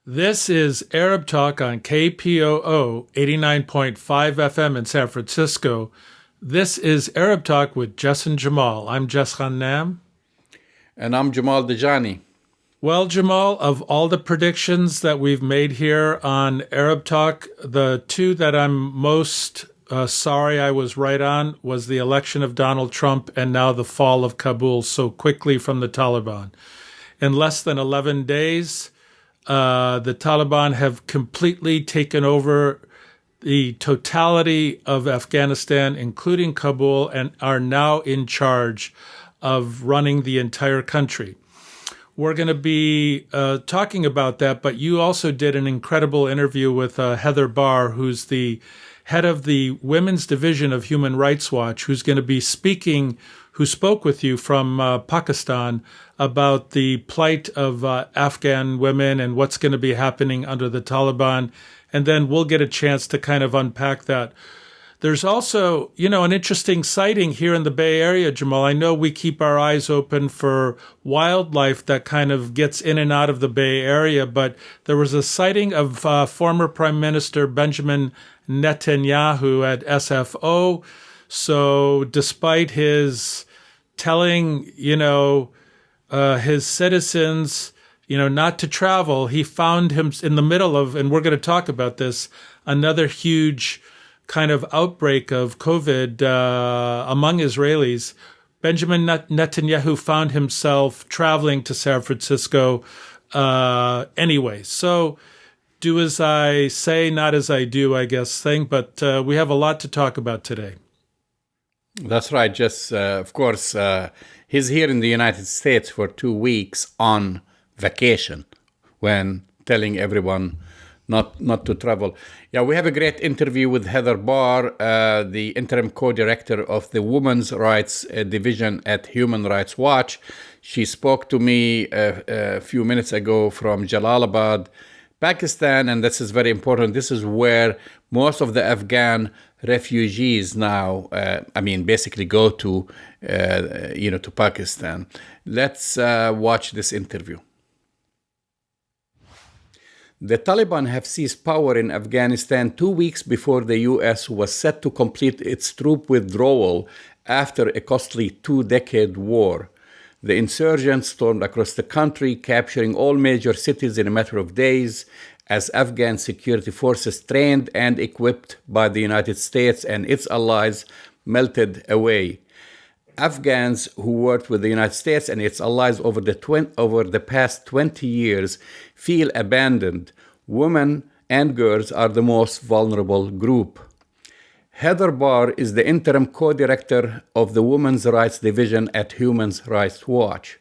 This is Arab Talk on KPOO 89.5 FM in San Francisco. This is Arab Talk with Jess and Jamal. I'm Jess Jamal. And I'm Jamal Dejani. Well, Jamal, of all the predictions that we've made here on Arab Talk, the two that I'm most sorry I was right on was the election of Donald Trump and now the fall of Kabul so quickly from the Taliban. In less than 11 days, the Taliban have completely taken over the totality of Afghanistan, including Kabul, and are now in charge of running the entire country. We're going to be talking about that, but you also did an incredible interview with Heather Barr, who's the head of the Women's Division of Human Rights Watch, who spoke with you from Pakistan about the plight of Afghan women and what's going to be happening under the Taliban. And then we'll get a chance to kind of unpack that. There's also, an interesting sighting here in the Bay Area, Jamal. I know we keep our eyes open for wildlife that kind of gets in and out of the Bay Area, but there was a sighting of former Prime Minister Benjamin Netanyahu at SFO. So despite his telling, his citizens, not to travel, he found him in the middle of, and we're going to talk about this, another huge kind of outbreak of COVID among Israelis. Benjamin Netanyahu found himself traveling to San Francisco anyway. So do as I say, not as I do, I guess, thing. But we have a lot to talk about today. That's right, Jess. Of course, he's here in the United States for 2 weeks on vacation when telling everyone not to travel. Yeah, we have a great interview with Heather Barr, the interim co-director of the Women's Rights Division at Human Rights Watch. She spoke to me a few minutes ago from Jalalabad, Pakistan, and this is very important. This is where most of the Afghan refugees now, basically go to Pakistan. Let's watch this interview. The Taliban have seized power in Afghanistan 2 weeks before the U.S. was set to complete its troop withdrawal after a costly 2-decade war. The insurgents stormed across the country, capturing all major cities in a matter of days, as Afghan security forces trained and equipped by the United States and its allies melted away. Afghans who worked with the United States and its allies over the past 20 years feel abandoned. Women and girls are the most vulnerable group. Heather Barr is the interim co-director of the Women's Rights Division at Human Rights Watch.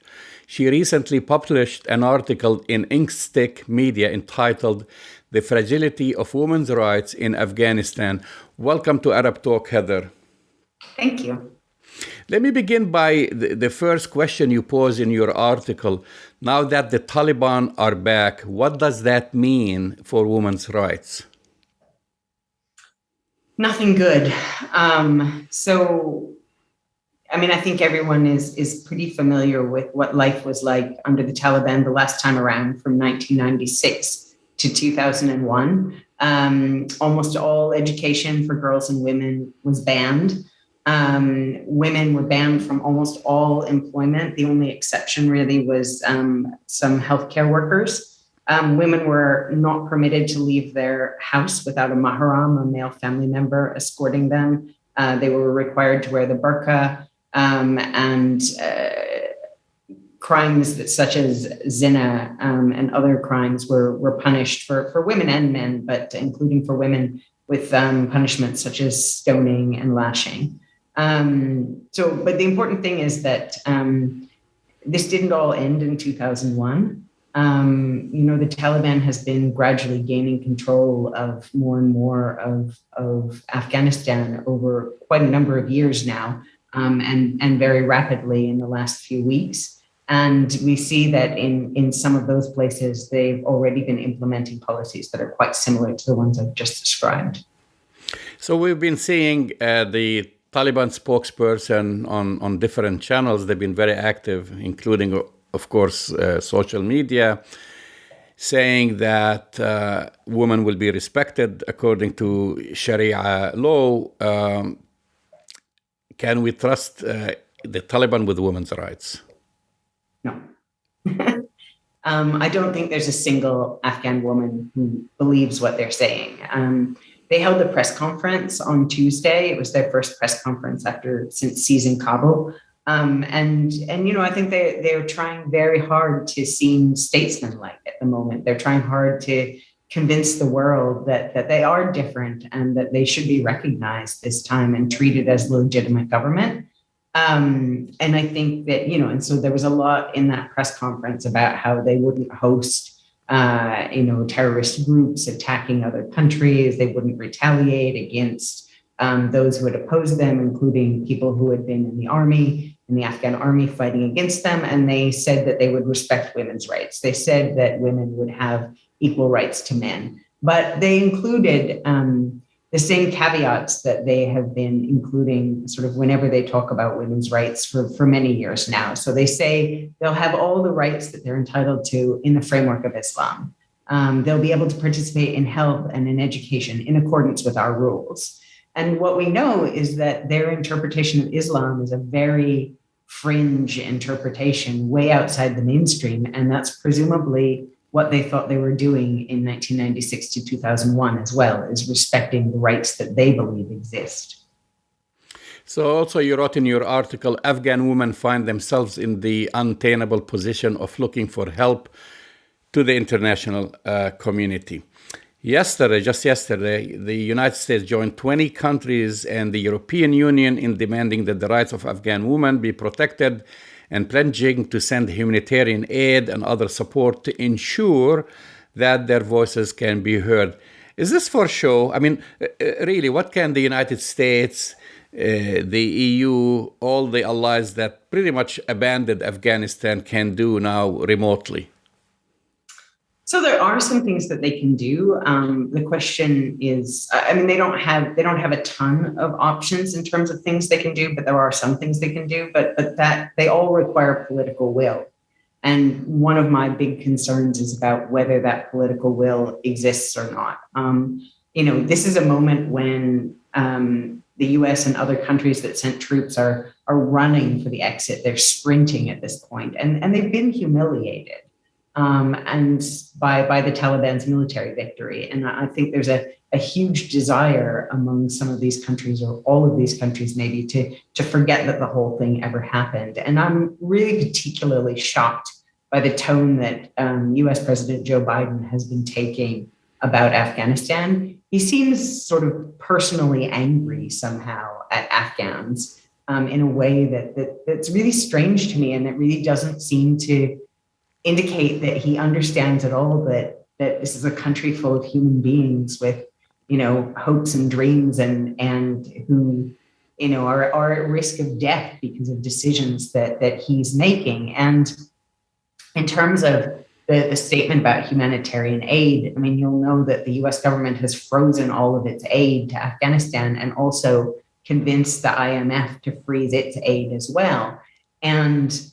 She recently published an article in Inkstick Media entitled "The Fragility of Women's Rights in Afghanistan." Welcome to Arab Talk, Heather. Thank you. Let me begin by the first question you pose in your article. Now that the Taliban are back, what does that mean for women's rights? Nothing good. I think everyone is pretty familiar with what life was like under the Taliban the last time around from 1996 to 2001. Almost all education for girls and women was banned. Women were banned from almost all employment. The only exception really was some healthcare workers. Women were not permitted to leave their house without a mahram, a male family member, escorting them. They were required to wear the burqa, and crimes such as zina and other crimes were punished for women and men, but including for women with punishments such as stoning and lashing. But the important thing is that this didn't all end in 2001. The Taliban has been gradually gaining control of more and more of Afghanistan over quite a number of years now, and very rapidly in the last few weeks. And we see that in some of those places, they've already been implementing policies that are quite similar to the ones I've just described. So we've been seeing the Taliban spokesperson on different channels. They've been very active, including, of course, social media, saying that women will be respected according to Sharia law. Can we trust the Taliban with women's rights? No. I don't think there's a single Afghan woman who believes what they're saying. They held a press conference on Tuesday. It was their first press conference since seizing Kabul. And I think they're trying very hard to seem statesmanlike at the moment. They're trying hard to convince the world that they are different and that they should be recognized this time and treated as legitimate government. And I think that, and so there was a lot in that press conference about how they wouldn't host, terrorist groups attacking other countries. They wouldn't retaliate against those who had opposed them, including people who had been in the Afghan army fighting against them. And they said that they would respect women's rights. They said that women would have equal rights to men. But they included the same caveats that they have been including sort of whenever they talk about women's rights for many years now. So they say they'll have all the rights that they're entitled to in the framework of Islam. They'll be able to participate in health and in education in accordance with our rules. And what we know is that their interpretation of Islam is a very fringe interpretation, way outside the mainstream. And that's presumably what they thought they were doing in 1996 to 2001 as well, is respecting the rights that they believe exist. So also you wrote in your article, Afghan women find themselves in the untenable position of looking for help to the international community. Just yesterday, the United States joined 20 countries and the European Union in demanding that the rights of Afghan women be protected and pledging to send humanitarian aid and other support to ensure that their voices can be heard. Is this for show? I mean, really, what can the United States, the EU, all the allies that pretty much abandoned Afghanistan can do now remotely? So there are some things that they can do. The question is, they don't have a ton of options in terms of things they can do, but there are some things they can do, but that they all require political will. And one of my big concerns is about whether that political will exists or not. This is a moment when the US and other countries that sent troops are running for the exit. They're sprinting at this point, and they've been humiliated. And by the Taliban's military victory. And I think there's a huge desire among some of these countries, or all of these countries maybe, to forget that the whole thing ever happened. And I'm really particularly shocked by the tone that US President Joe Biden has been taking about Afghanistan. He seems sort of personally angry somehow at Afghans in a way that's really strange to me, and it really doesn't seem to indicate that he understands at all that this is a country full of human beings with, hopes and dreams and who, are at risk of death because of decisions that he's making. And in terms of the statement about humanitarian aid, you'll know that the US government has frozen all of its aid to Afghanistan and also convinced the IMF to freeze its aid as well. And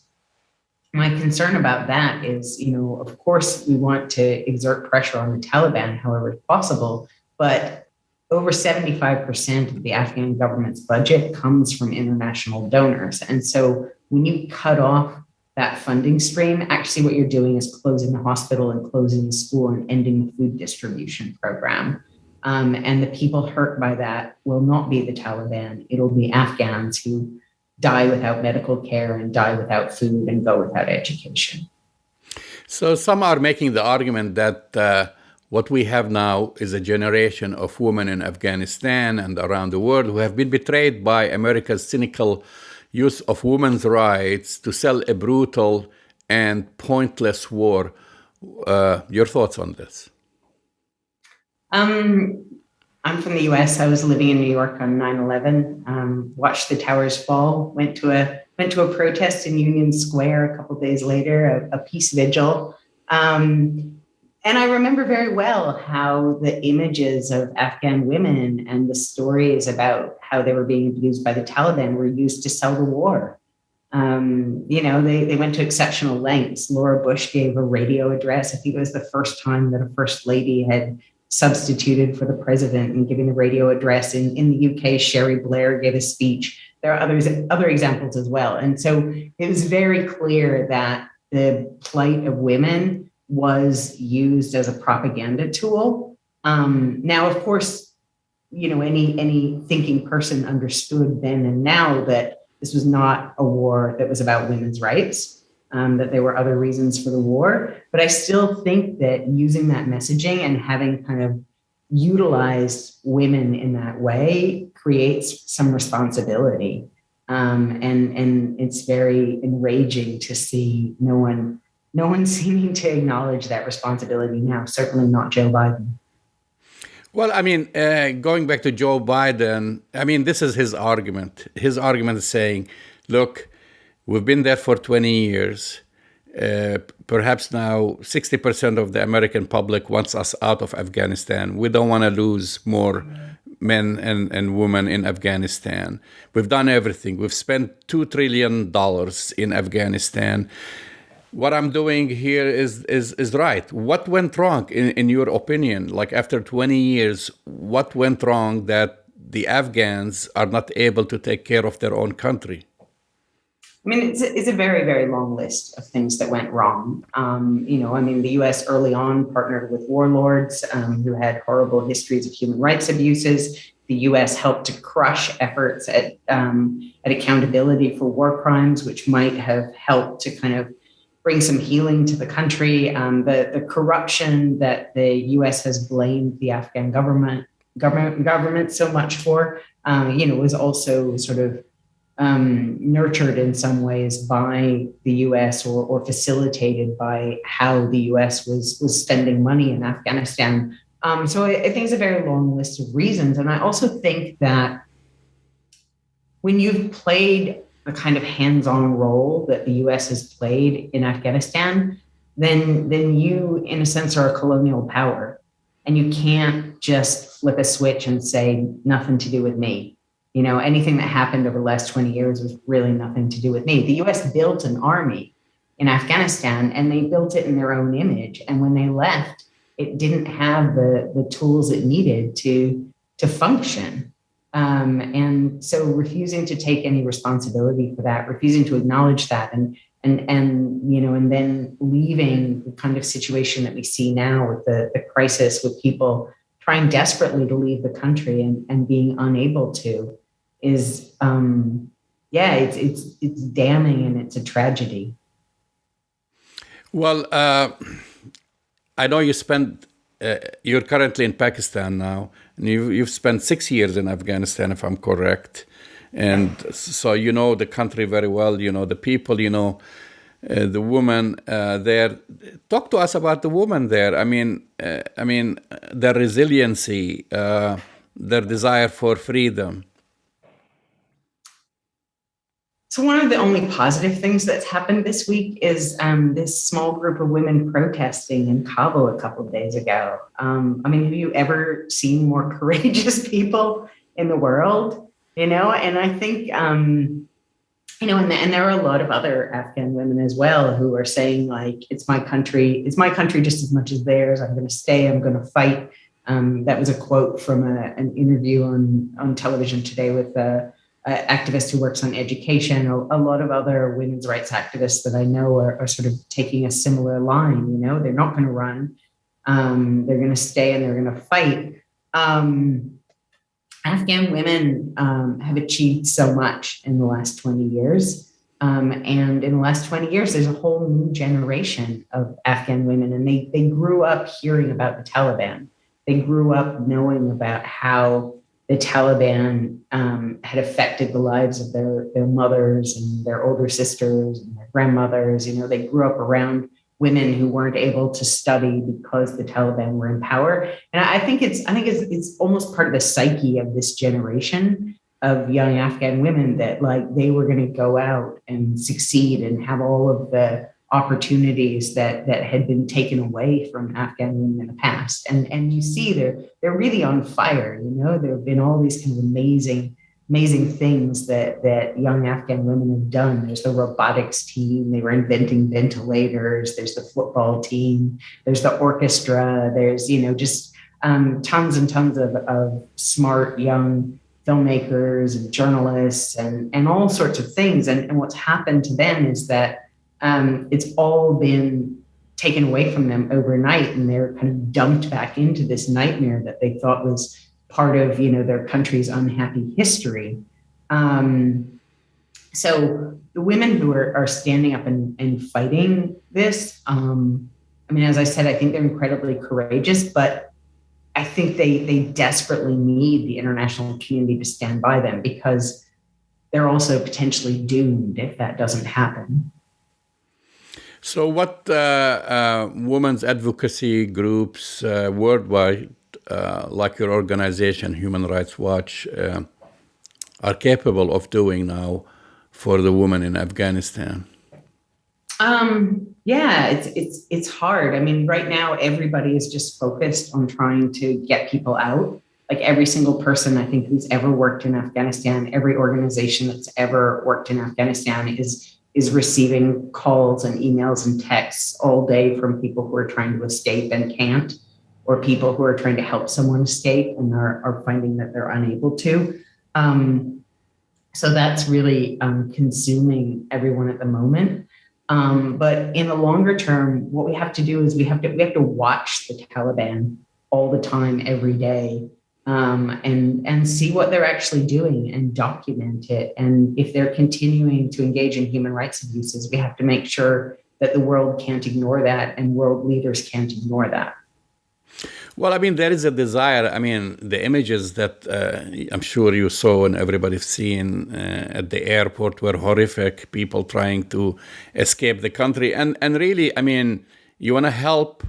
my concern about that is, of course, we want to exert pressure on the Taliban however possible, but over 75% of the Afghan government's budget comes from international donors. And so when you cut off that funding stream, actually what you're doing is closing the hospital and closing the school and ending the food distribution program. And the people hurt by that will not be the Taliban. It'll be Afghans who die without medical care and die without food and go without education. So some are making the argument that what we have now is a generation of women in Afghanistan and around the world who have been betrayed by America's cynical use of women's rights to sell a brutal and pointless war. Your thoughts on this? I'm from the US. I was living in New York on 9/11, watched the towers fall, went to a protest in Union Square a couple of days later, a peace vigil. And I remember very well how the images of Afghan women and the stories about how they were being abused by the Taliban were used to sell the war. They went to exceptional lengths. Laura Bush gave a radio address. I think it was the first time that a first lady had substituted for the president and giving a radio address. In the UK, Sherry Blair gave a speech. There are other examples as well. And so it was very clear that the plight of women was used as a propaganda tool. Now, of course, any thinking person understood then and now that this was not a war that was about women's rights, that there were other reasons for the war. But I still think that using that messaging and having kind of utilized women in that way creates some responsibility. And it's very enraging to see no one seeming to acknowledge that responsibility now, certainly not Joe Biden. Well, I mean, going back to Joe Biden, I mean, this is his argument. His argument is saying, look, we've been there for 20 years. Perhaps now 60% of the American public wants us out of Afghanistan. We don't want to lose more men and women in Afghanistan. We've done everything. We've spent $2 trillion in Afghanistan. What I'm doing here is right. What went wrong, in your opinion? Like after 20 years, what went wrong that the Afghans are not able to take care of their own country? I mean, it's a very, very long list of things that went wrong. The U.S. early on partnered with warlords who had horrible histories of human rights abuses. The U.S. helped to crush efforts at accountability for war crimes, which might have helped to kind of bring some healing to the country. The corruption that the U.S. has blamed the Afghan government so much for, was also sort of nurtured in some ways by the U.S. or facilitated by how the U.S. was spending money in Afghanistan. So I think it's a very long list of reasons. And I also think that when you've played the kind of hands-on role that the U.S. has played in Afghanistan, then you, in a sense, are a colonial power. And you can't just flip a switch and say, nothing to do with me. Anything that happened over the last 20 years was really nothing to do with me. The U.S. built an army in Afghanistan, and they built it in their own image. And when they left, it didn't have the tools it needed to function. And so refusing to take any responsibility for that, refusing to acknowledge that, and then leaving the kind of situation that we see now with the crisis, with people trying desperately to leave the country and being unable to, is it's damning and it's a tragedy. Well, I know you're currently in Pakistan now, and you've spent 6 years in Afghanistan, if I'm correct. And so you know the country very well, you know the people, the women there. Talk to us about the women there. I mean, their resiliency, their desire for freedom. So one of the only positive things that's happened this week is this small group of women protesting in Kabul a couple of days ago. Have you ever seen more courageous people in the world? And I think, and there are a lot of other Afghan women as well who are saying, like, it's my country just as much as theirs. I'm going to stay. I'm going to fight. That was a quote from an interview on television today with activist who works on education. A lot of other women's rights activists that I know are sort of taking a similar line. They're not going to run. They're going to stay and they're going to fight. Afghan women have achieved so much in the last 20 years. And in the last 20 years, there's a whole new generation of Afghan women, and they grew up hearing about the Taliban. They grew up knowing about how the Taliban had affected the lives of their mothers and their older sisters and their grandmothers. They grew up around women who weren't able to study because the Taliban were in power. And I think it's almost part of the psyche of this generation of young Afghan women that, like, they were going to go out and succeed and have all of the opportunities that had been taken away from Afghan women in the past. And you see they're really on fire. There have been all these kind of amazing amazing things that young Afghan women have done. There's the robotics team. They were inventing ventilators. There's the football team. There's the orchestra. There's, just tons and tons of smart young filmmakers and journalists and all sorts of things. And what's happened to them is that it's all been taken away from them overnight, and they're kind of dumped back into this nightmare that they thought was part of, their country's unhappy history. So the women who are standing up and fighting this, as I said, I think they're incredibly courageous, but I think they desperately need the international community to stand by them, because they're also potentially doomed if that doesn't happen. So what women's advocacy groups worldwide, like your organization, Human Rights Watch, are capable of doing now for the women in Afghanistan? It's hard. Right now, everybody is just focused on trying to get people out. Like every single person, I think, who's ever worked in Afghanistan, every organization that's ever worked in Afghanistan is receiving calls and emails and texts all day from people who are trying to escape and can't, or people who are trying to help someone escape and are finding that they're unable to. So that's really consuming everyone at the moment. But in the longer term, what we have to do is we have to watch the Taliban all the time, every day, and see what they're actually doing and document it. And if they're continuing to engage in human rights abuses, we have to make sure that the world can't ignore that and world leaders can't ignore that. Well, there is a desire. The images that I'm sure you saw and everybody's seen at the airport were horrific. People trying to escape the country. And really, you want to help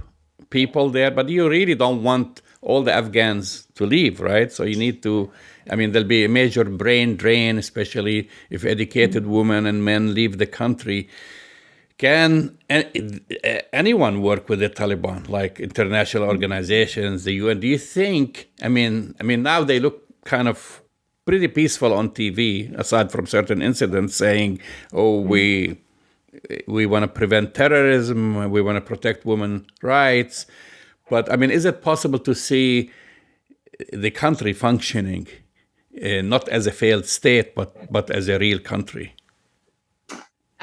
people there, but you really don't want all the Afghans to leave, right? So you need to, there'll be a major brain drain, especially if educated women and men leave the country. Can anyone work with the Taliban, like international organizations, the UN? Do you think, now they look kind of pretty peaceful on TV, aside from certain incidents saying, we want to prevent terrorism, we want to protect women's rights. But, is it possible to see the country functioning, not as a failed state, but as a real country?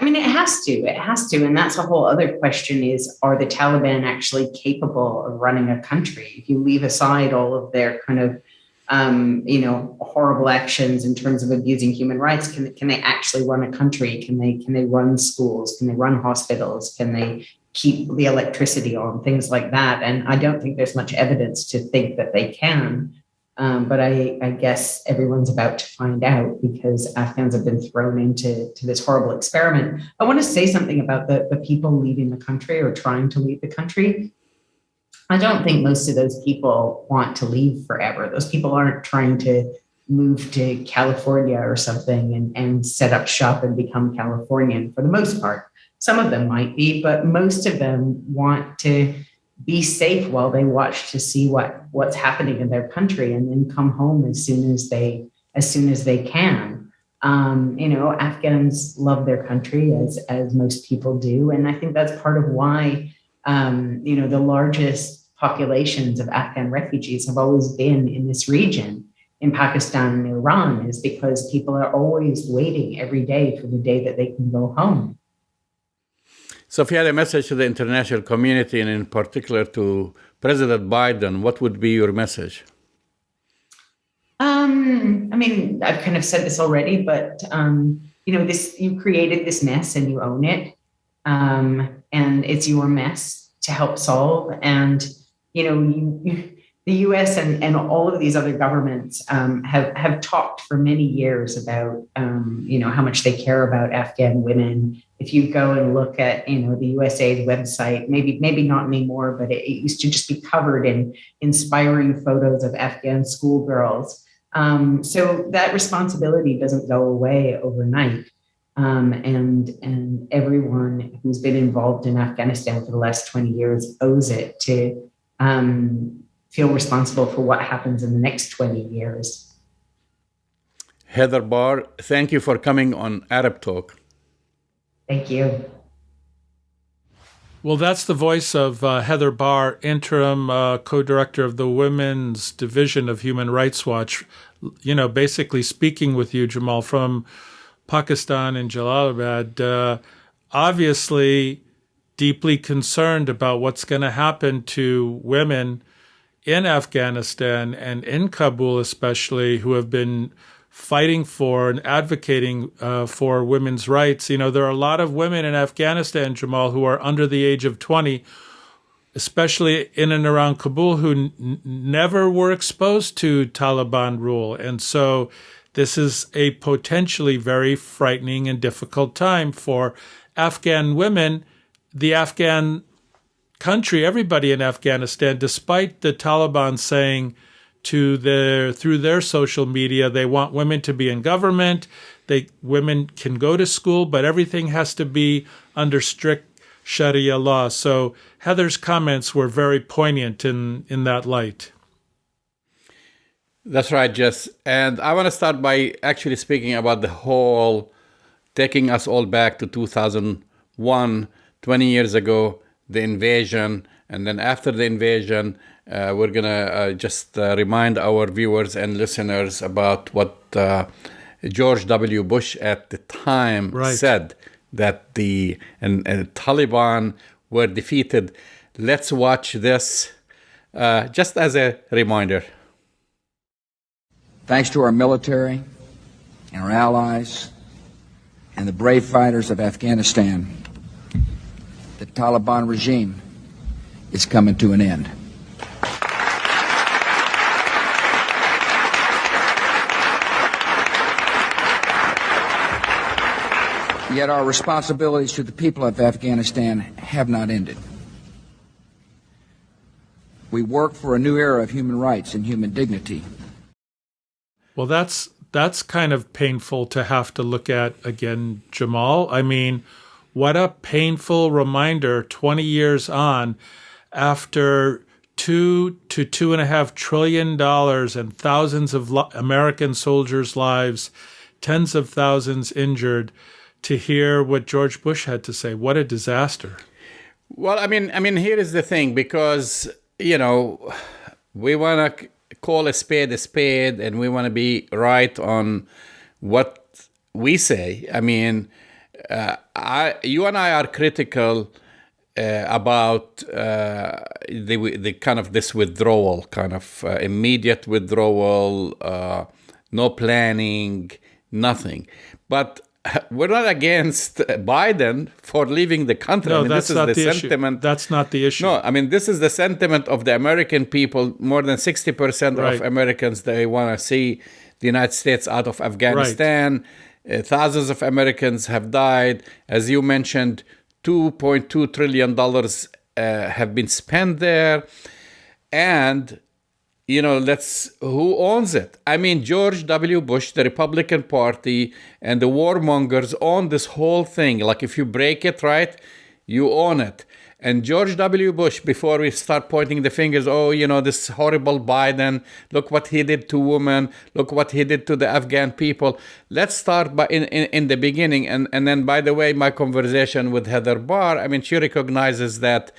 It has to. And that's a whole other question is, are the Taliban actually capable of running a country? If you leave aside all of their kind of, horrible actions in terms of abusing human rights, can they actually run a country? Can they run schools? Can they run hospitals? Can they keep the electricity on? Things like that. And I don't think there's much evidence to think that they can. But I guess everyone's about to find out, because Afghans have been thrown into this horrible experiment. I want to say something about the people leaving the country or trying to leave the country. I don't think most of those people want to leave forever. Those people aren't trying to move to California or something and set up shop and become Californian for the most part. Some of them might be, but most of them want to be safe while they watch to see what's happening in their country, and then come home as soon as they can. Afghans love their country as most people do, and I think that's part of why the largest populations of Afghan refugees have always been in this region, in Pakistan and Iran, is because people are always waiting every day for the day that they can go home. So if you had a message to the international community, and in particular to President Biden, what would be your message? I've kind of said this already, but, you created this mess and you own it. And it's your mess to help solve. And, the US and all of these other governments have talked for many years about, how much they care about Afghan women. If you go and look at, the USAID website, maybe not anymore, but it used to just be covered in inspiring photos of Afghan schoolgirls. So that responsibility doesn't go away overnight. And everyone who's been involved in Afghanistan for the last 20 years owes it to feel responsible for what happens in the next 20 years. Heather Barr, thank you for coming on Arab Talk. Thank you. Well, that's the voice of Heather Barr, interim co-director of the Women's Division of Human Rights Watch, basically speaking with you, Jamal, from Pakistan and Jalalabad, obviously deeply concerned about what's going to happen to women in Afghanistan and in Kabul especially, who have been fighting for and advocating for women's rights. There are a lot of women in Afghanistan, Jamal, who are under the age of 20, especially in and around Kabul, who never were exposed to Taliban rule. And so this is a potentially very frightening and difficult time for Afghan women, the Afghan country, everybody in Afghanistan, despite the Taliban saying through their social media, they want women to be in government, women can go to school, but everything has to be under strict Sharia law. So Heather's comments were very poignant in that light. That's right, Jess. And I want to start by actually speaking about the whole, taking us all back to 2001, 20 years ago, the invasion. And then after the invasion, we're going to just remind our viewers and listeners about what George W. Bush at the time said, that the Taliban were defeated. Let's watch this just as a reminder. Thanks to our military and our allies and the brave fighters of Afghanistan, the Taliban regime is coming to an end. Yet our responsibilities to the people of Afghanistan have not ended. We work for a new era of human rights and human dignity. Well, that's kind of painful to have to look at again, Jamal. I mean, what a painful reminder 20 years on, after $2 to $2.5 trillion and thousands of American soldiers' lives, tens of thousands injured, to hear what George Bush had to say. What a disaster. Well, I mean, here is the thing, because, we want to call a spade, and we want to be right on what we say. I mean, you and I are critical about the kind of this withdrawal, kind of immediate withdrawal, no planning, nothing. But we're not against Biden for leaving the country. No, I mean, that's this is not the the sentiment. issue. That's not the issue. No, I mean, this is the sentiment of the American people. More than 60% of Americans, they want to see the United States out of Afghanistan. Thousands of Americans have died. As you mentioned, $2.2 trillion have been spent there. And who owns it? I mean, George W. Bush, the Republican Party, and the warmongers own this whole thing. Like, if you break it, you own it. And George W. Bush, before we start pointing the fingers, this horrible Biden, look what he did to women, look what he did to the Afghan people. Let's start by in the beginning. And then, by the way, my conversation with Heather Barr, I mean, she recognizes that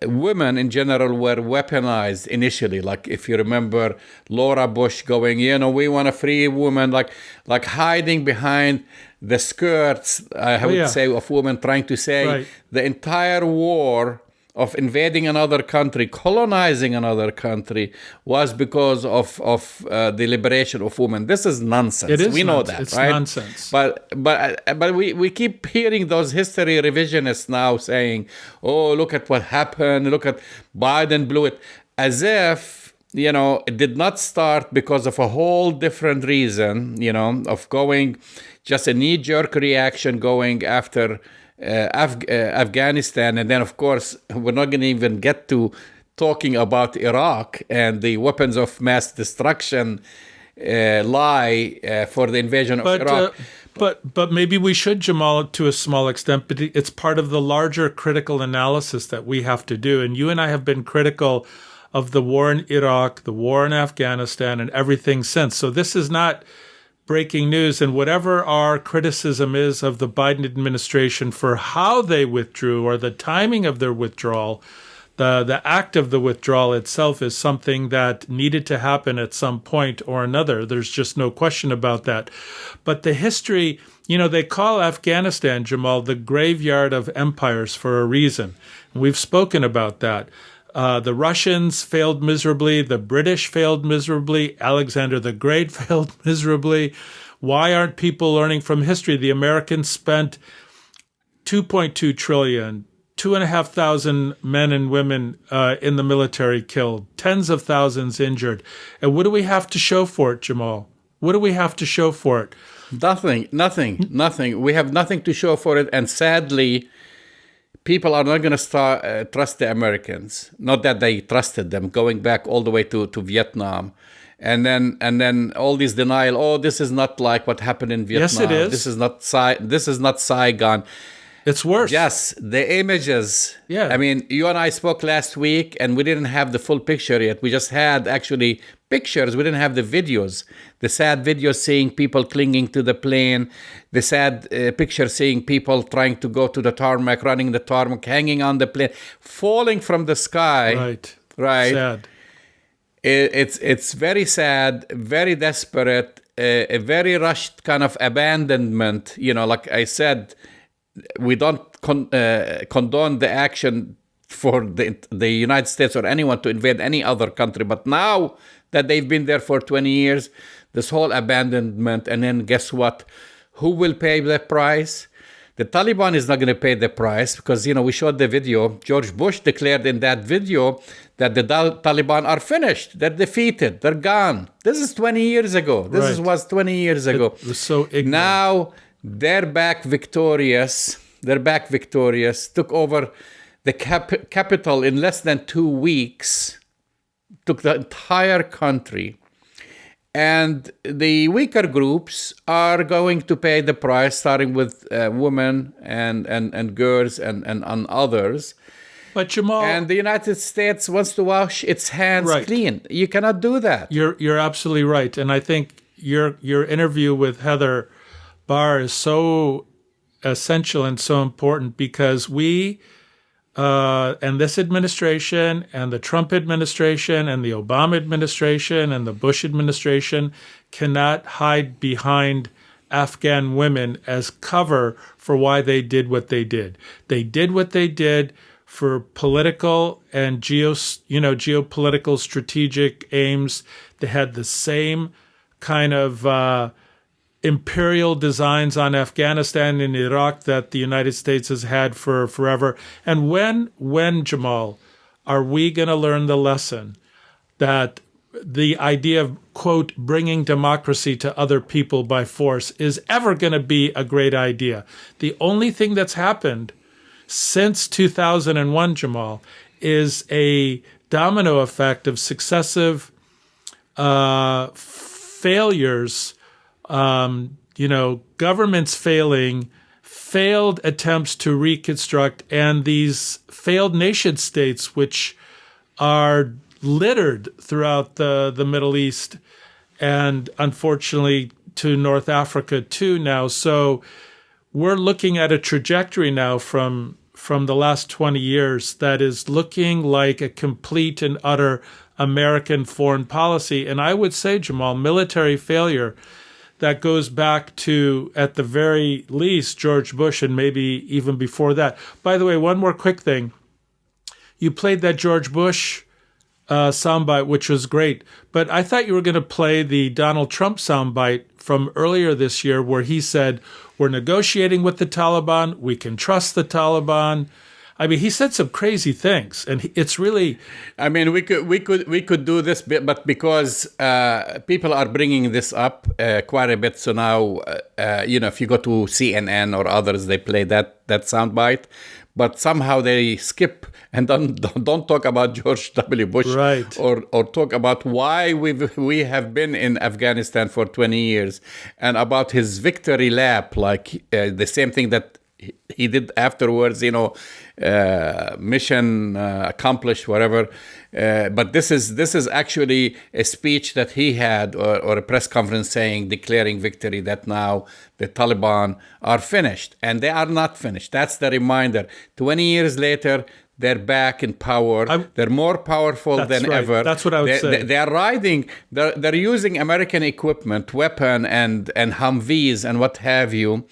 women in general were weaponized initially. Like, if you remember Laura Bush going, we want to free women, like hiding behind the skirts, I would say, of women, trying to say the entire war of invading another country, colonizing another country, was because of the liberation of women. This is nonsense. It is. We know that, it's right? Nonsense. But we keep hearing those history revisionists now saying, "Oh, look at what happened. Look at Biden blew it," as if it did not start because of a whole different reason. Of going just a knee-jerk reaction going after Afghanistan. And then, of course, we're not going to even get to talking about Iraq and the weapons of mass destruction lie for the invasion of Iraq. But maybe we should, Jamal, to a small extent, but it's part of the larger critical analysis that we have to do. And you and I have been critical of the war in Iraq, the war in Afghanistan, and everything since. So this is not breaking news, and whatever our criticism is of the Biden administration for how they withdrew or the timing of their withdrawal, the act of the withdrawal itself is something that needed to happen at some point or another. There's just no question about that. But the history, they call Afghanistan, Jamal, the graveyard of empires for a reason. And we've spoken about that. The Russians failed miserably. The British failed miserably. Alexander the Great failed miserably. Why aren't people learning from history? The Americans spent $2.2 trillion, 2,500 men and women in the military killed, tens of thousands injured. And what do we have to show for it, Jamal? What do we have to show for it? Nothing. We have nothing to show for it. And sadly, people are not going to trust the Americans. Not that they trusted them, going back all the way to Vietnam. And then all this denial, this is not like what happened in Vietnam. Yes, it is. This is not Saigon. It's worse. Yes, the images. Yeah. I mean, you and I spoke last week, and we didn't have the full picture yet. We just had actually pictures. We didn't have the videos. The sad videos seeing people clinging to the plane. The sad picture seeing people trying to go to the tarmac, running the tarmac, hanging on the plane, falling from the sky. Right. Sad. It's very sad, very desperate, a very rushed kind of abandonment. Like I said, we don't condone the action for the United States or anyone to invade any other country. But now that they've been there for 20 years, this whole abandonment, and then guess what? Who will pay the price? The Taliban is not going to pay the price because, we showed the video. George Bush declared in that video that the Taliban are finished. They're defeated. They're gone. This is 20 years ago. This was 20 years ago. It was so ignorant. Now they're back victorious. Took over the capital in less than 2 weeks. Took the entire country. And the weaker groups are going to pay the price, starting with women and girls and others. But Jamal, and the United States wants to wash its hands clean. You cannot do that. You're absolutely right, and I think your interview with Heather Barr is so essential and so important because we and this administration and the Trump administration and the Obama administration and the Bush administration cannot hide behind Afghan women as cover for why they did what they did. They did what they did for political and geopolitical strategic aims. They had the same kind of imperial designs on Afghanistan and Iraq that the United States has had for forever. And when Jamal, are we going to learn the lesson that the idea of, quote, bringing democracy to other people by force is ever going to be a great idea? The only thing that's happened since 2001, Jamal, is a domino effect of successive failures, governments failing, failed attempts to reconstruct, and these failed nation states, which are littered throughout the Middle East and unfortunately to North Africa too now. So we're looking at a trajectory now from the last 20 years that is looking like a complete and utter American foreign policy. And I would say, Jamal, military failure that goes back to, at the very least, George Bush and maybe even before that. By the way, one more quick thing. You played that George Bush soundbite, which was great. But I thought you were going to play the Donald Trump soundbite from earlier this year where he said, we're negotiating with the Taliban. We can trust the Taliban. I mean, he said some crazy things, and it's really. I mean, we could do this, but because people are bringing this up quite a bit, so now if you go to CNN or others, they play that soundbite, but somehow they skip and don't talk about George W. Bush, right, or talk about why we have been in Afghanistan for 20 years and about his victory lap, like the same thing that he did afterwards, mission accomplished, whatever. But this is actually a speech that he had, or a press conference declaring victory, that now the Taliban are finished. And they are not finished. That's the reminder. 20 years later, they're back in power. They're more powerful than ever. That's what I would say. They are riding. They're using American equipment, weapon, and Humvees and what have you.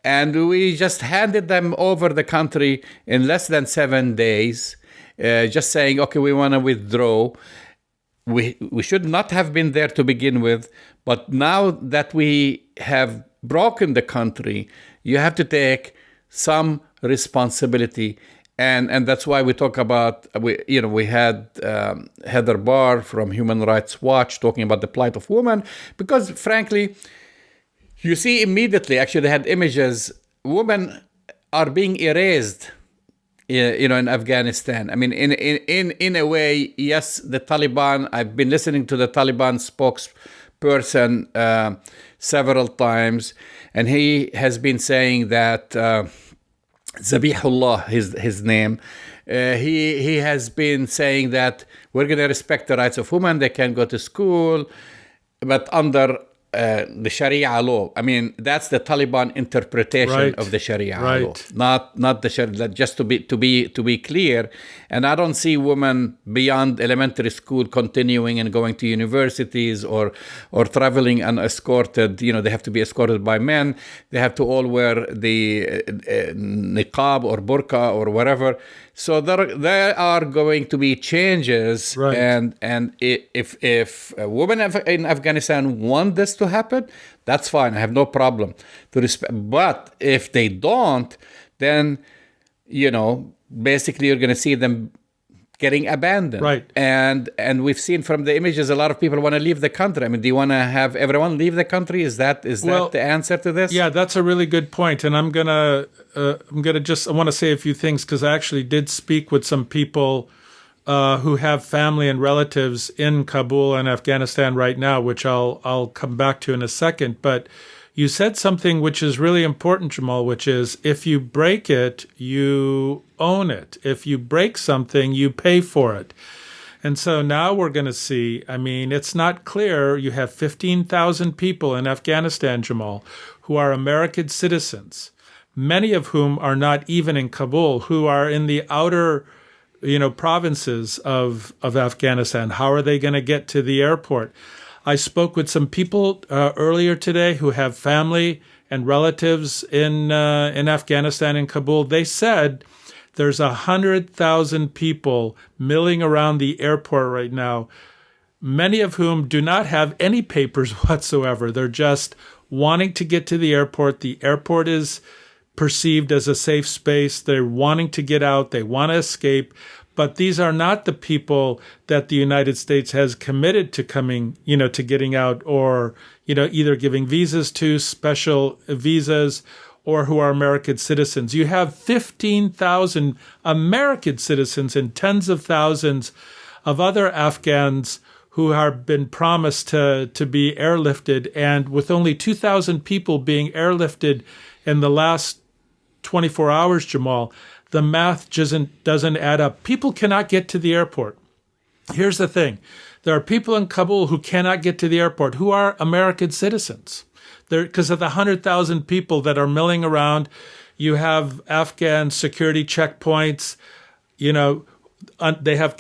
And we just handed them over the country in less than 7 days, just saying, okay, we want to withdraw. We should not have been there to begin with. But now that we have broken the country, you have to take some responsibility. And that's why we talk about, we had Heather Barr from Human Rights Watch talking about the plight of women, because frankly, you see immediately, actually they had images, women are being erased, in Afghanistan. I mean, in a way, yes, the Taliban, I've been listening to the Taliban spokesperson several times, and he has been saying that, Zabihullah, his name, he has been saying that we're going to respect the rights of women, they can go to school, but under the Sharia law. I mean, that's the Taliban interpretation of the Sharia law, not the Sharia. Just to be clear, and I don't see women beyond elementary school continuing and going to universities or traveling unescorted. They have to be escorted by men. They have to all wear the niqab or burqa or whatever. So there are going to be changes, and if women in Afghanistan want this to happen, that's fine. I have no problem to respect. But if they don't, then basically you're going to see them getting abandoned. Right. And we've seen from the images, a lot of people want to leave the country. I mean, do you want to have everyone leave the country? Is that the answer to this? Yeah, that's a really good point. And I want to say a few things, because I actually did speak with some people who have family and relatives in Kabul and Afghanistan right now, which I'll come back to in a second. But you said something which is really important, Jamal, which is if you break it, you own it. If you break something, you pay for it. And so now we're going to see, I mean, it's not clear. You have 15,000 people in Afghanistan, Jamal, who are American citizens, many of whom are not even in Kabul, who are in the outer provinces of Afghanistan. How are they going to get to the airport? I spoke with some people earlier today who have family and relatives in Afghanistan, in Kabul. They said there's 100,000 people milling around the airport right now, many of whom do not have any papers whatsoever. They're just wanting to get to the airport. The airport is perceived as a safe space. They're wanting to get out. They want to escape. But these are not the people that the United States has committed to coming, to getting out, or, either giving visas to, special visas, or who are American citizens. You have 15,000 American citizens and tens of thousands of other Afghans who have been promised to be airlifted. And with only 2,000 people being airlifted in the last 24 hours, Jamal, the math doesn't add up. People cannot get to the airport. Here's the thing. There are people in Kabul who cannot get to the airport who are American citizens. Because of the 100,000 people that are milling around. You have Afghan security checkpoints. They have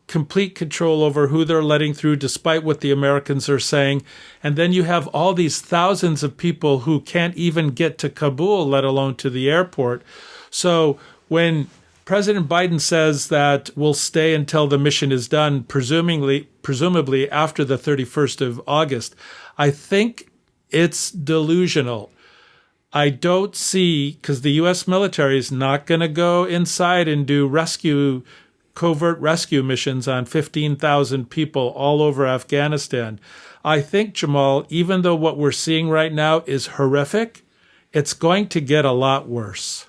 complete control over who they're letting through, despite what the Americans are saying. And then you have all these thousands of people who can't even get to Kabul, let alone to the airport. So when President Biden says that we'll stay until the mission is done, presumably after the 31st of August, I think it's delusional. I don't see, because the U.S. military is not going to go inside and do covert rescue missions on 15,000 people all over Afghanistan. I think, Jamal, even though what we're seeing right now is horrific, it's going to get a lot worse.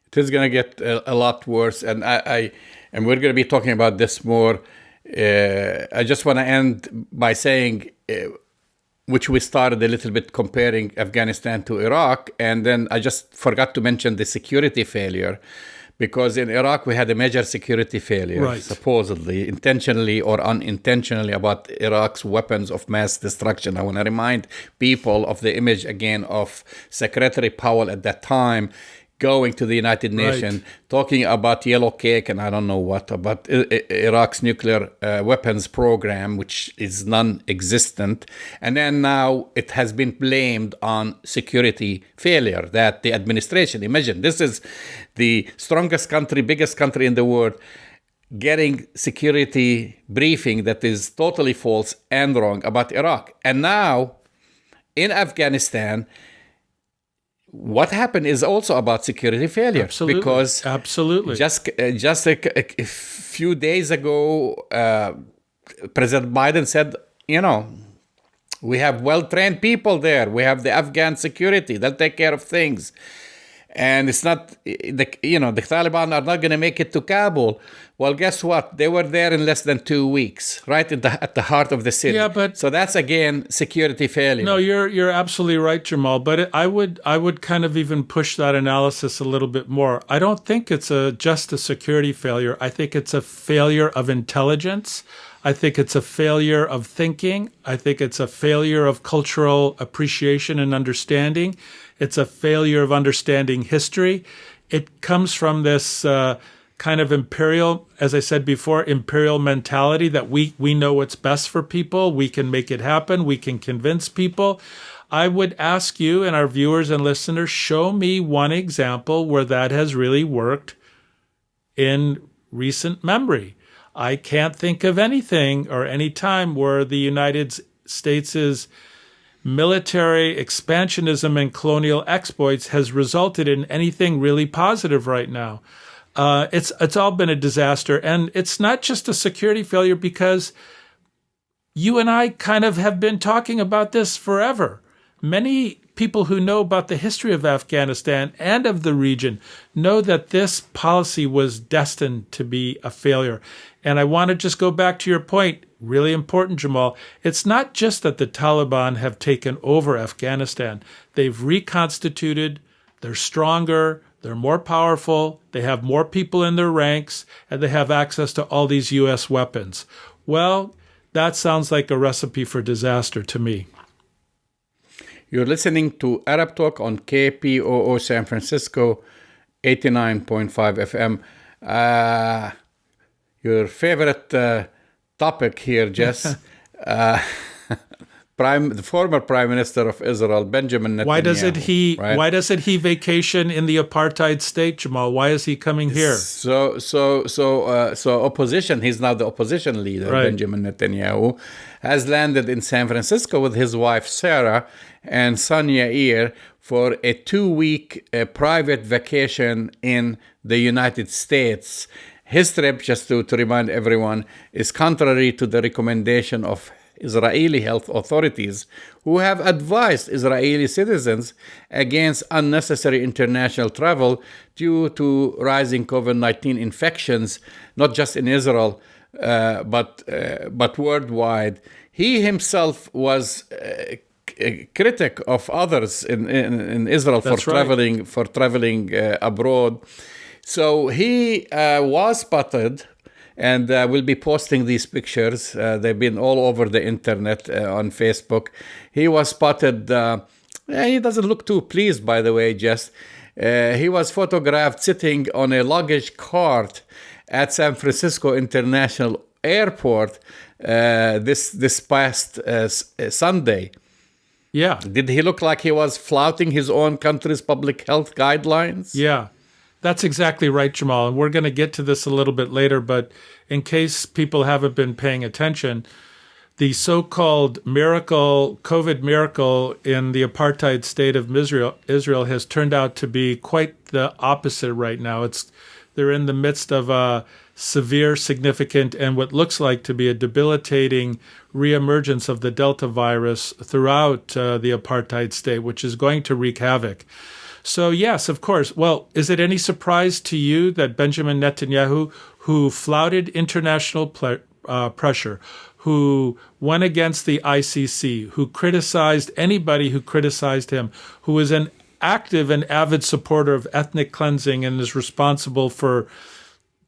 It is going to get a lot worse, and and we're going to be talking about this more. I just want to end by saying which we started a little bit comparing Afghanistan to Iraq. And then I just forgot to mention the security failure, because in Iraq we had a major security failure, Right. supposedly, intentionally or unintentionally, about Iraq's weapons of mass destruction. I want to remind people of the image again of Secretary Powell at that time going to the United Nations, talking about yellow cake and I don't know what, about Iraq's nuclear weapons program, which is non-existent. And then now it has been blamed on security failure, that the administration, imagine, this is the strongest country, biggest country in the world, getting security briefing that is totally false and wrong about Iraq. And now in Afghanistan, what happened is also about security failure. Absolutely. Because just a few days ago, President Biden said, we have well-trained people there. We have the Afghan security. They'll take care of things. And it's not, the Taliban are not going to make it to Kabul. Well, guess what? They were there in less than 2 weeks, right at the heart of the city. Yeah, but so that's again security failure. No, you're absolutely right, Jamal. But I would kind of even push that analysis a little bit more. I don't think it's just a security failure. I think it's a failure of intelligence. I think it's a failure of thinking. I think it's a failure of cultural appreciation and understanding. It's a failure of understanding history. It comes from this kind of imperial, as I said before, imperial mentality that we know what's best for people. We can make it happen. We can convince people. I would ask you and our viewers and listeners, show me one example where that has really worked in recent memory. I can't think of anything or any time where the United States' military expansionism and colonial exploits has resulted in anything really positive right now. It's all been a disaster. And it's not just a security failure, because you and I kind of have been talking about this forever. Many people who know about the history of Afghanistan and of the region know that this policy was destined to be a failure. And I want to just go back to your point, really important, Jamal. It's not just that the Taliban have taken over Afghanistan. They've reconstituted, they're stronger, they're more powerful, they have more people in their ranks, and they have access to all these U.S. weapons. Well, that sounds like a recipe for disaster to me. You're listening to Arab Talk on KPOO San Francisco, 89.5 FM. Your favorite topic here, Jess. The former Prime Minister of Israel, Benjamin Netanyahu. Why doesn't he vacation in the apartheid state, Jamal? Why is he coming here? So opposition. He's now the opposition leader, right. Benjamin Netanyahu has landed in San Francisco with his wife Sarah and son Yair for a 2-week private vacation in the United States. His trip, just to remind everyone, is contrary to the recommendation of Israeli health authorities, who have advised Israeli citizens against unnecessary international travel due to rising COVID-19 infections, not just in Israel, but worldwide. He himself was a critic of others in Israel for traveling abroad. So he was spotted. And we'll be posting these pictures. They've been all over the internet on Facebook. He was spotted. He doesn't look too pleased, by the way, Jess. He was photographed sitting on a luggage cart at San Francisco International Airport this past Sunday. Yeah. Did he look like he was flouting his own country's public health guidelines? Yeah. That's exactly right, Jamal. And we're going to get to this a little bit later, but in case people haven't been paying attention, the so-called COVID miracle in the apartheid state of Israel has turned out to be quite the opposite right now. They're in the midst of a severe, significant, and what looks like to be a debilitating reemergence of the Delta virus throughout the apartheid state, which is going to wreak havoc. So yes, of course. Well, is it any surprise to you that Benjamin Netanyahu, who flouted international pressure, who went against the ICC, who criticized anybody who criticized him, who was an active and avid supporter of ethnic cleansing and is responsible for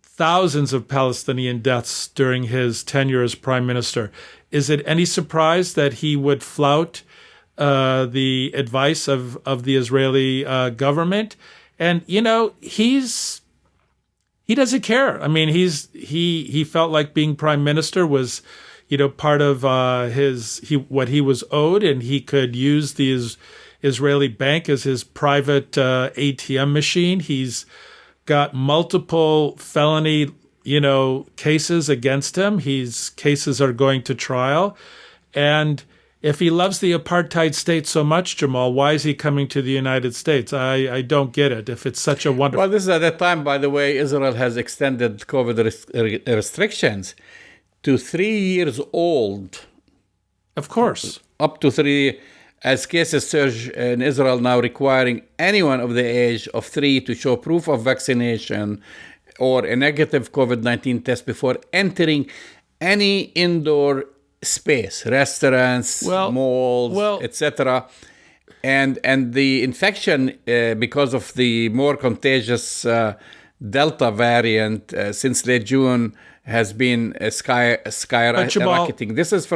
thousands of Palestinian deaths during his tenure as prime minister. Is it any surprise that he would flout the advice of the Israeli government? And, you know, he doesn't care. I mean, he felt like being prime minister was, you know, part of what he was owed, and he could use the Israeli bank as his private ATM machine. He's got multiple felony, you know, cases against him. His cases are going to trial. And if he loves the apartheid state so much, Jamal, why is he coming to the United States? I don't get it. If it's such a wonderful... Well, this is at that time, by the way, Israel has extended COVID restrictions to 3 years old. Of course. Up to 3, as cases surge in Israel now, requiring anyone of the age of 3 to show proof of vaccination or a negative COVID-19 test before entering any indoor space, restaurants, malls, etc. And the infection, because of the more contagious Delta variant since late June, has been skyrocketing. This is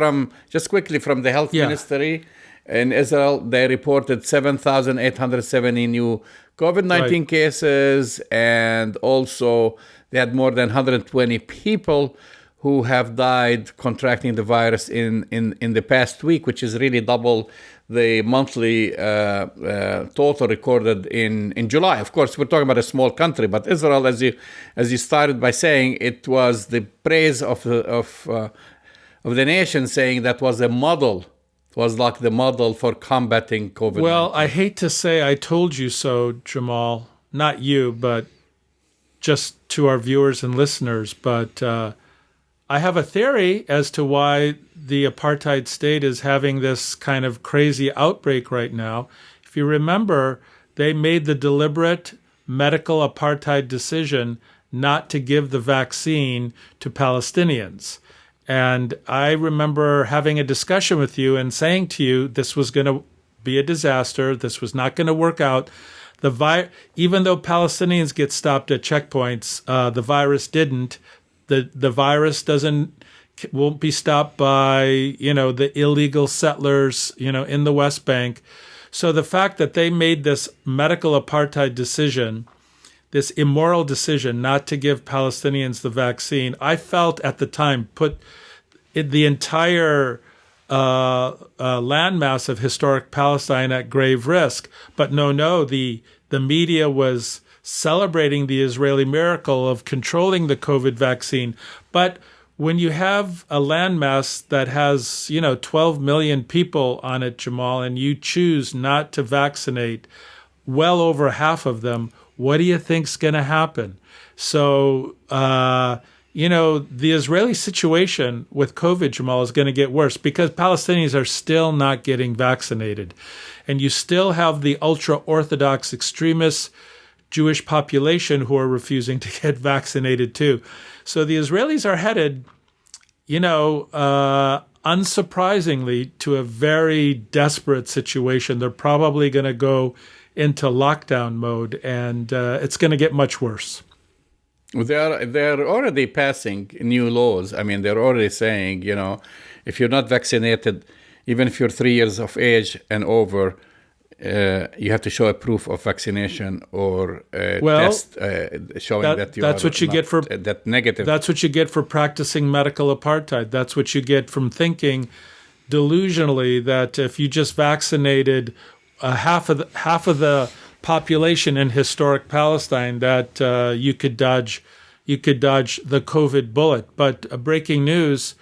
just quickly from the health ministry in Israel. They reported 7,870 new COVID-19 cases, and also they had more than 120 people who have died contracting the virus in the past week, which is really double the monthly total recorded in July. Of course, we're talking about a small country, but Israel, as you started by saying, it was the praise of the nation, saying that was a model. It was like the model for combating COVID-19. Well, I hate to say I told you so, Jamal. Not you, but just to our viewers and listeners. But I have a theory as to why the apartheid state is having this kind of crazy outbreak right now. If you remember, they made the deliberate medical apartheid decision not to give the vaccine to Palestinians. And I remember having a discussion with you and saying to you, this was going to be a disaster. This was not going to work out. Even though Palestinians get stopped at checkpoints, the virus didn't. The virus won't be stopped by, you know, the illegal settlers, you know, in the West Bank. So the fact that they made this medical apartheid decision, this immoral decision not to give Palestinians the vaccine, I felt at the time put the entire landmass of historic Palestine at grave risk. But no, the media was celebrating the Israeli miracle of controlling the COVID vaccine. But when you have a landmass that has, 12 million people on it, Jamal, and you choose not to vaccinate well over half of them, what do you think's going to happen? So, the Israeli situation with COVID, Jamal, is going to get worse because Palestinians are still not getting vaccinated. And you still have the ultra-Orthodox extremist Jewish population who are refusing to get vaccinated too. So the Israelis are headed, unsurprisingly, to a very desperate situation. They're probably going to go into lockdown mode, and it's going to get much worse. They're already passing new laws. I mean, they're already saying, if you're not vaccinated, even if you're 3 years of age and over, you have to show a proof of vaccination or a test showing that you are that negative. That's what you get for practicing medical apartheid. That's what you get from thinking delusionally that if you just vaccinated half of the population in historic Palestine, that you could dodge the COVID bullet. But breaking news,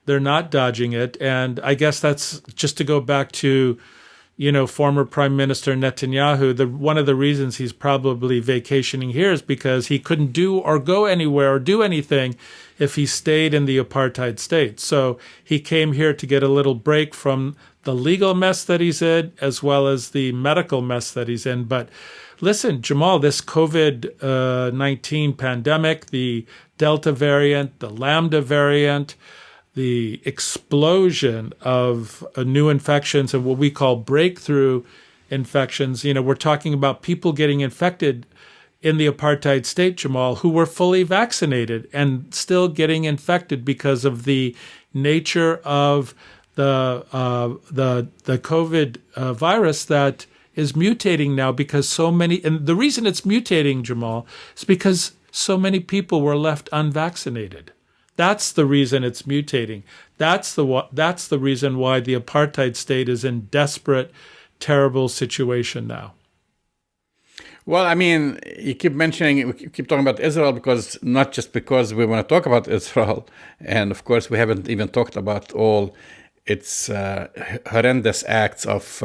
they're not dodging it, and I guess that's just to go back to former Prime Minister Netanyahu. One of the reasons he's probably vacationing here is because he couldn't do or go anywhere or do anything if he stayed in the apartheid state. So he came here to get a little break from the legal mess that he's in, as well as the medical mess that he's in. But listen, Jamal, this COVID-19 pandemic, the Delta variant, the Lambda variant, the explosion of new infections and what we call breakthrough infections. We're talking about people getting infected in the apartheid state, Jamal, who were fully vaccinated and still getting infected because of the nature of the COVID virus that is mutating now, because so many, and the reason it's mutating, Jamal, is because so many people were left unvaccinated. That's the reason it's mutating. That's the reason why the apartheid state is in desperate, terrible situation now. Well, I mean, we keep talking about Israel not just because we want to talk about Israel. And of course, we haven't even talked about all its horrendous acts of,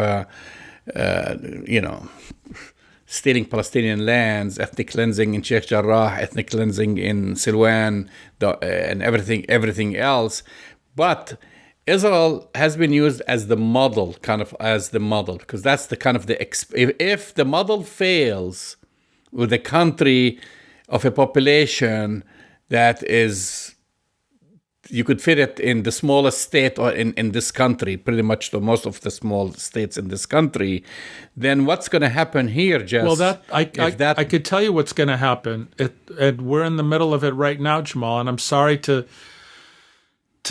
stealing Palestinian lands, ethnic cleansing in Sheikh Jarrah, ethnic cleansing in Silwan, and everything else. But Israel has been used as the model, because that's the kind of if the model fails with a country of a population that is, you could fit it in the smallest state or in this country, pretty much the most of the small states in this country, then what's going to happen here, Jess? Well, I could tell you what's going to happen. And we're in the middle of it right now, Jamal, and I'm sorry to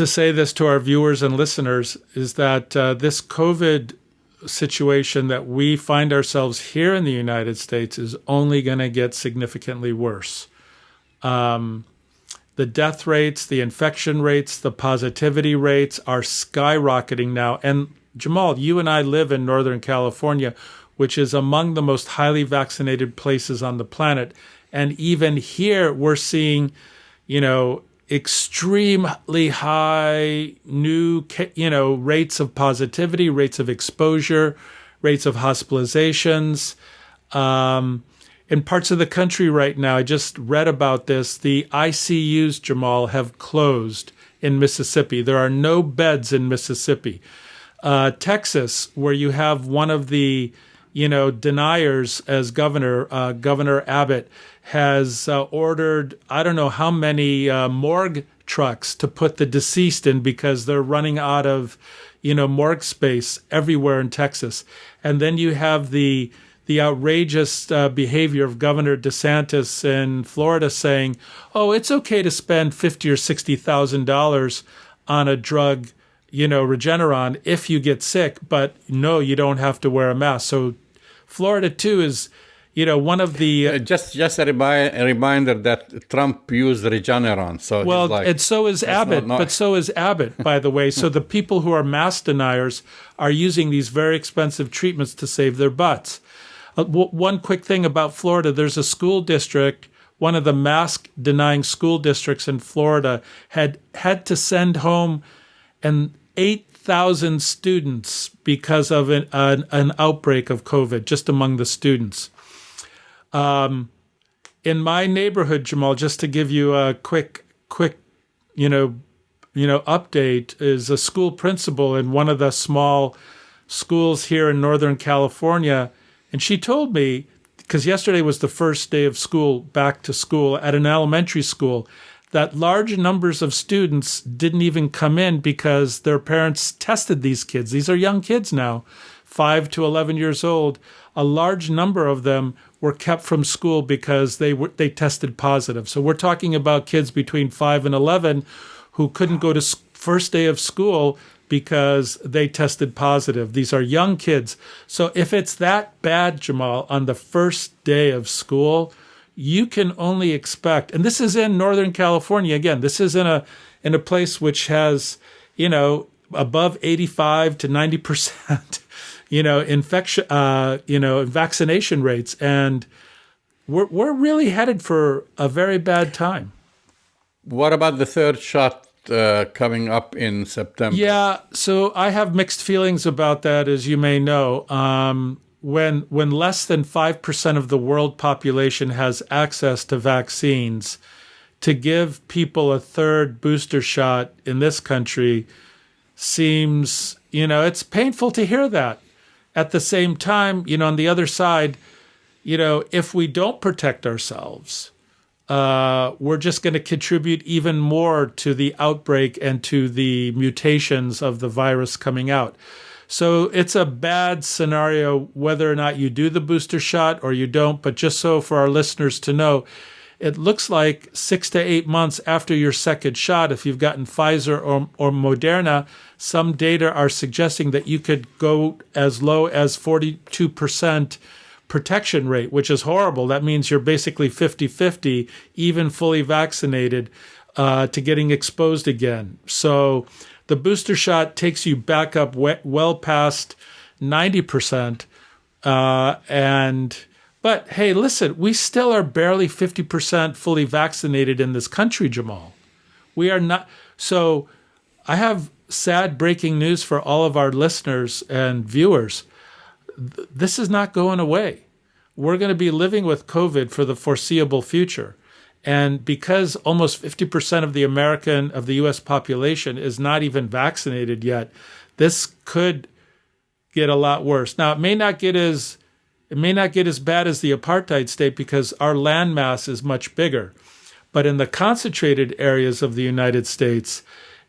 say this to our viewers and listeners, is that this COVID situation that we find ourselves here in the United States is only going to get significantly worse. The death rates, the infection rates, the positivity rates are skyrocketing now. And Jamal, you and I live in Northern California, which is among the most highly vaccinated places on the planet. And even here, we're seeing, extremely high new, rates of positivity, rates of exposure, rates of hospitalizations. In parts of the country right now, I just read about this, the ICUs, Jamal, have closed in Mississippi. There are no beds in Mississippi. Texas, where you have one of the, deniers as governor, Governor Abbott, has ordered, I don't know how many morgue trucks to put the deceased in because they're running out of, morgue space everywhere in Texas. And then you have the outrageous behavior of Governor DeSantis in Florida saying, "Oh, it's okay to spend $50,000 or $60,000 on a drug, Regeneron, if you get sick, but no, you don't have to wear a mask." So, Florida too is, one of the just a reminder that Trump used Regeneron. So and so is Abbott, but so is Abbott, by the way. So the people who are mask deniers are using these very expensive treatments to save their butts. One quick thing about Florida, there's a school district, one of the mask-denying school districts in Florida, had to send home 8,000 students because of an outbreak of COVID, just among the students. In my neighborhood, Jamal, just to give you a quick update, is a school principal in one of the small schools here in Northern California. And she told me, because yesterday was the first day of school, back to school at an elementary school, that large numbers of students didn't even come in because their parents tested these kids. These are young kids now, 5 to 11 years old. A large number of them were kept from school because they tested positive. So we're talking about kids between 5 and 11 who couldn't go to first day of school because they tested positive. These are young kids. So if it's that bad, Jamal, on the first day of school, you can only expect, and this is in Northern California, again, this is in a place which has, above 85 to 90%, infection, vaccination rates. And we're really headed for a very bad time. What about the third shot coming up in September? Yeah, so I have mixed feelings about that, as you may know. When less than 5% of the world population has access to vaccines, to give people a third booster shot in this country seems, it's painful to hear that. At the same time, on the other side, if we don't protect ourselves, we're just going to contribute even more to the outbreak and to the mutations of the virus coming out. So it's a bad scenario whether or not you do the booster shot or you don't. But just so for our listeners to know, it looks like 6 to 8 months after your second shot, if you've gotten Pfizer or Moderna, some data are suggesting that you could go as low as 42% protection rate, which is horrible. That means you're basically 50-50, even fully vaccinated, to getting exposed again. So the booster shot takes you back up well past 90%. But hey, listen, we still are barely 50% fully vaccinated in this country, Jamal. We are not. So I have sad breaking news for all of our listeners and viewers. This is not going away. We're going to be living with COVID for the foreseeable future. And because almost 50% of the U.S. population is not even vaccinated yet, this could get a lot worse. Now, it may not get as bad as the apartheid state because our landmass is much bigger. But in the concentrated areas of the United States,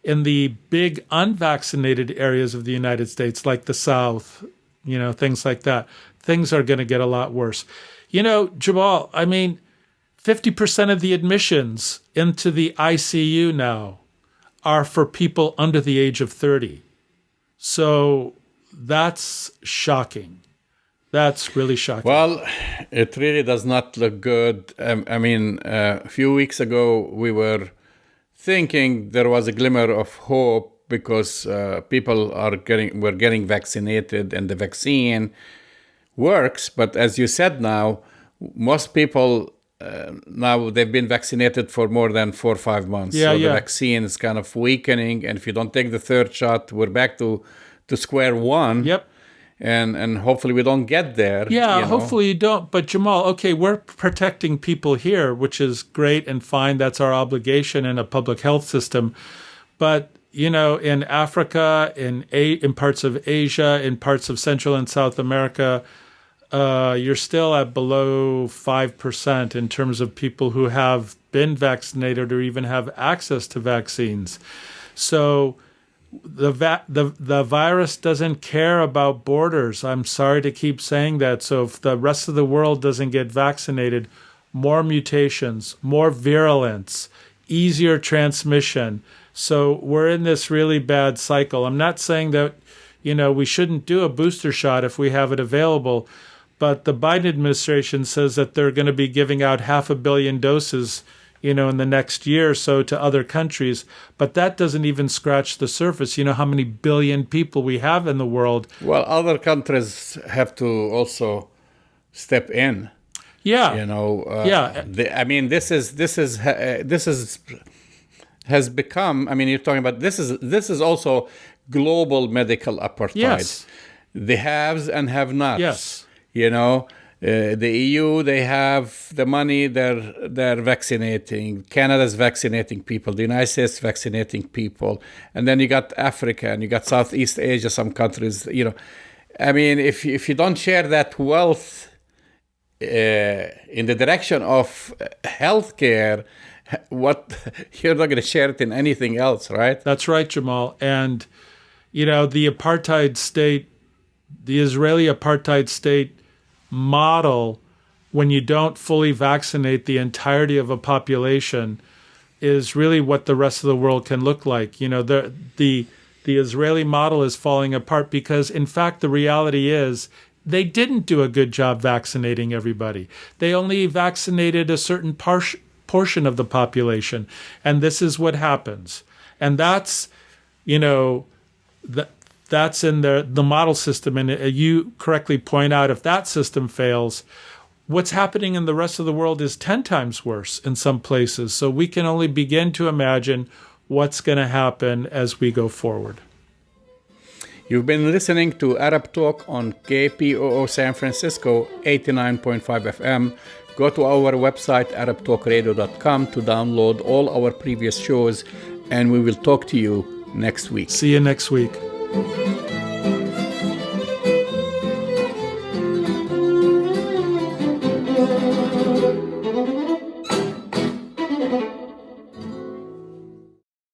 in the big unvaccinated areas of the United States, like the South, things like that, things are going to get a lot worse. Jamal, 50% of the admissions into the ICU now are for people under the age of 30. So that's shocking. That's really shocking. Well, it really does not look good. A few weeks ago, we were thinking there was a glimmer of hope because people were getting vaccinated and the vaccine works. But as you said now, most people now they've been vaccinated for more than 4 or 5 months. The vaccine is kind of weakening. And if you don't take the third shot, we're back to square one. Yep. And hopefully we don't get there. Yeah, hopefully you don't. But Jamal, okay, we're protecting people here, which is great and fine. That's our obligation in a public health system. But, in Africa, in parts of Asia, in parts of Central and South America, you're still at below 5% in terms of people who have been vaccinated or even have access to vaccines. So the virus doesn't care about borders. I'm sorry to keep saying that. So if the rest of the world doesn't get vaccinated, more mutations, more virulence, easier transmission. So we're in this really bad cycle. I'm not saying that, we shouldn't do a booster shot if we have it available, but the Biden administration says that they're going to be giving out 500 million doses in the next year or so to other countries. But that doesn't even scratch the surface. You know how many billion people we have in the world. Well, other countries have to also step in. Yeah. This has become, you're talking about, this is also global medical apartheid. Yes. The haves and have-nots. Yes. The EU, they have the money, they're vaccinating. Canada's vaccinating people. The United States vaccinating people. And then you got Africa and you got Southeast Asia, some countries, if you don't share that wealth in the direction of healthcare, you're not going to share it in anything else, right? That's right, Jamal. And, the apartheid state, the Israeli apartheid state model, when you don't fully vaccinate the entirety of a population, is really what the rest of the world can look like. The Israeli model is falling apart because, in fact, the reality is they didn't do a good job vaccinating everybody. They only vaccinated a certain portion of the population, and this is what happens. And that's, that's in the model system. And you correctly point out, if that system fails, what's happening in the rest of the world is 10 times worse in some places. So we can only begin to imagine what's going to happen as we go forward. You've been listening to Arab Talk on KPOO San Francisco, 89.5 FM. Go to our website, arabtalkradio.com, to download all our previous shows, and we will talk to you next week. See you next week.